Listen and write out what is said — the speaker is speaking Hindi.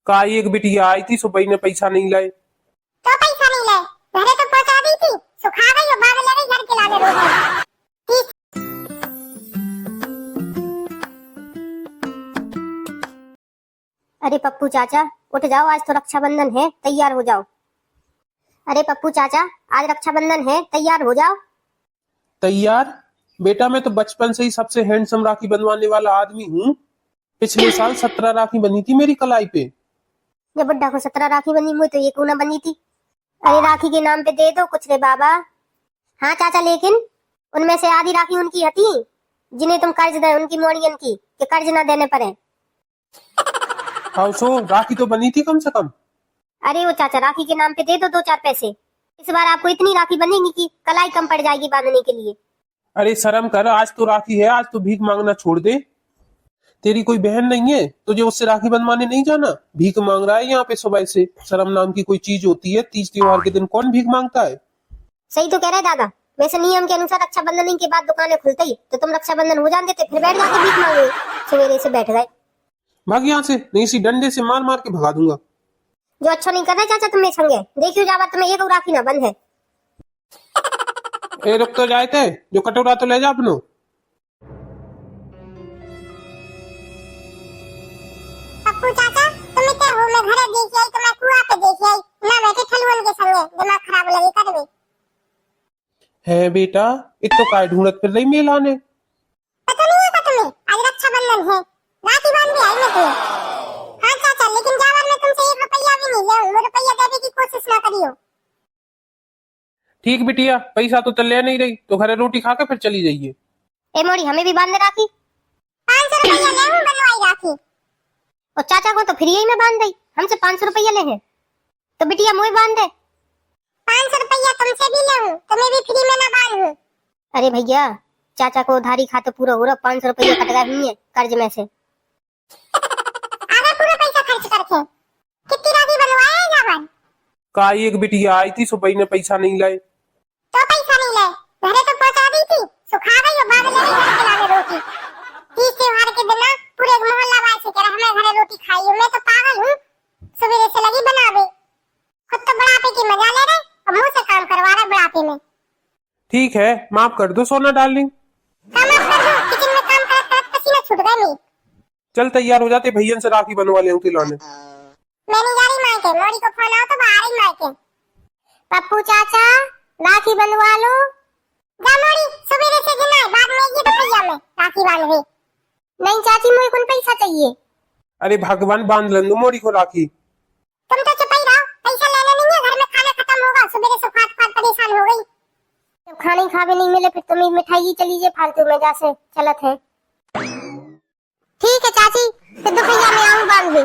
का एक बिटिया आई थी सुबह ने पैसा नहीं लाए। तो पैसा नहीं लाए, घरे तो पहुंचा दी थी, सुखा गई और भाग ले गई घर के लाने रोटी। अरे पप्पू चाचा उठ जाओ, आज तो रक्षाबंधन है, तैयार हो जाओ। अरे पप्पू चाचा आज रक्षाबंधन है, तैयार हो जाओ। तैयार? बेटा मैं तो बचपन से ही सबसे हैंडसम राखी बनवाने वाला आदमी हूँ। पिछले साल 17 राखी बनी थी मेरी कलाई पे। जब बुड्ढा को 17 राखी बनी, मुझे तो एक ना बनी थी। अरे राखी के नाम पे दे दो कुछ रे बाबा। हाँ चाचा, लेकिन उनमें से आधी राखी उनकी हती जिन्हें तुम कर्ज दे, उनकी मोड़ियन की, कि कर्ज ना देने पड़े। हाँ सो राखी तो बनी थी कम से कम। अरे वो चाचा राखी के नाम पे दे दो 2-4 पैसे। इस बार आपको इतनी राखी बनेगी कि कलाई कम पड़ जाएगी बांधने के लिए। अरे शर्म कर, आज तो राखी है, आज तो भीख मांगना छोड़ दे। तेरी कोई बहन नहीं है तुझे उससे राखी बनवाने नहीं जाना? भीख मांग रहा है यहाँ पे सुबह से। शर्म नाम की कोई चीज होती है? तीज त्योहार के दिन कौन भीख मांगता है? सही तो कह रहे दादा। वैसे नियम के अनुसार रक्षाबंधन के बाद दुकानें खुलते ही तो तुम रक्षाबंधन हो जाते थे, फिर बैठ जाके भीख मांगे। सवेरे से बैठ गए। भाग यहाँ से, नहीं इसी डंडे से मार मार के भगा दूंगा। जो अच्छा नहीं कर रहे चाचा तुम्हें संगे, देखियो जावा तुम्हें एक राखी ना बंद है। ए रुक तो जाए थे, जो कटोरा तो ले जा अपनो। पप्पू चाचा तुम इतने हो, मैं घरे देख आई तो मैं कुआं पे देख आई ना, बैठे ठलुअन के संगे, दिमाग खराब लगे करवे। है बेटा, इत तो काय ढूंढत फिर रही मेला ने। पता नहीं है तुम्हें आज रक्षाबंधन है, राखी बांध के आई मैं तुम्हें। हाँ चाचा, लेकिन जावर में तुमसे 1 रुपया भी नहीं ले, वो रुपया देने की कोशिश ना करियो। ठीक बिटिया, पैसा तो ले नहीं रही तो घरे रोटी खा के फिर चली जाइए। ए मोड़ी हमें भी बांध दे राखी। 500 रुपया ले हूँ बनवाई राखी। और चाचा को तो फ्री ही में बांध दई, हमसे 500 रुपया ले हैं। तो बिटिया मुझे बांध दे। 500 रुपया तुमसे भी ले हूँ, तुम्हें भी फ्री में ना बांधूं। अरे भैया चाचा को उधारी खाते पूरा हो रहा, 500 रुपया कट गया नहीं है कर्ज में से। आधा पूरा पैसा खर्च करके कितनी राखी बनवाया है जावर? का एक बिटिया आई थी सुबह ने पैसा नहीं लाए। तो पैसा नहीं ले, घरे तो पहुंचा दी थी, सुखा गई और भाग ले गई घर के लाने रोटी। तीज त्योहार के दिन ना पूरे मोहल्ला वाले से कह रहा हमें घरे रोटी खाई हो। मैं तो पागल हूँ, सवेरे से लगी बनावे। खुद तो बुढ़ापे की मजा ले रहे और मुंह से काम करवा रहे बुढ़ापे में। ठीक है, माफ कर दो सोना डार्लिंग। काम आप कर दो, किचन में काम करत करत पसीना छूट गए मेरी। चल तैयार हो जाते, भैया से राखी बनवा ले खिलौने। मैं नहीं जा रही मायके, मोड़ी को फोन आओ तो बाहर ही मायके। पप्पू चाचा राखी बनवा लो। जा मोड़ी, सवेरे से गिना है, बाद में ये रुपया में राखी बांध गई। नहीं चाची मुझे कौन पैसा चाहिए। अरे भगवान, बांध लो मोड़ी को राखी। तुम तो चुप ही रहो, पैसा लेना नहीं है, घर में खाना खत्म होगा। सवेरे से खात खात परेशान हो गई। जब खाने खावे नहीं मिले फिर तुम्हें मिठाई ही चली जाए फालतू में, जैसे चलत है। ठीक है चाची, फिर दोपहर में आऊँ बांध दे।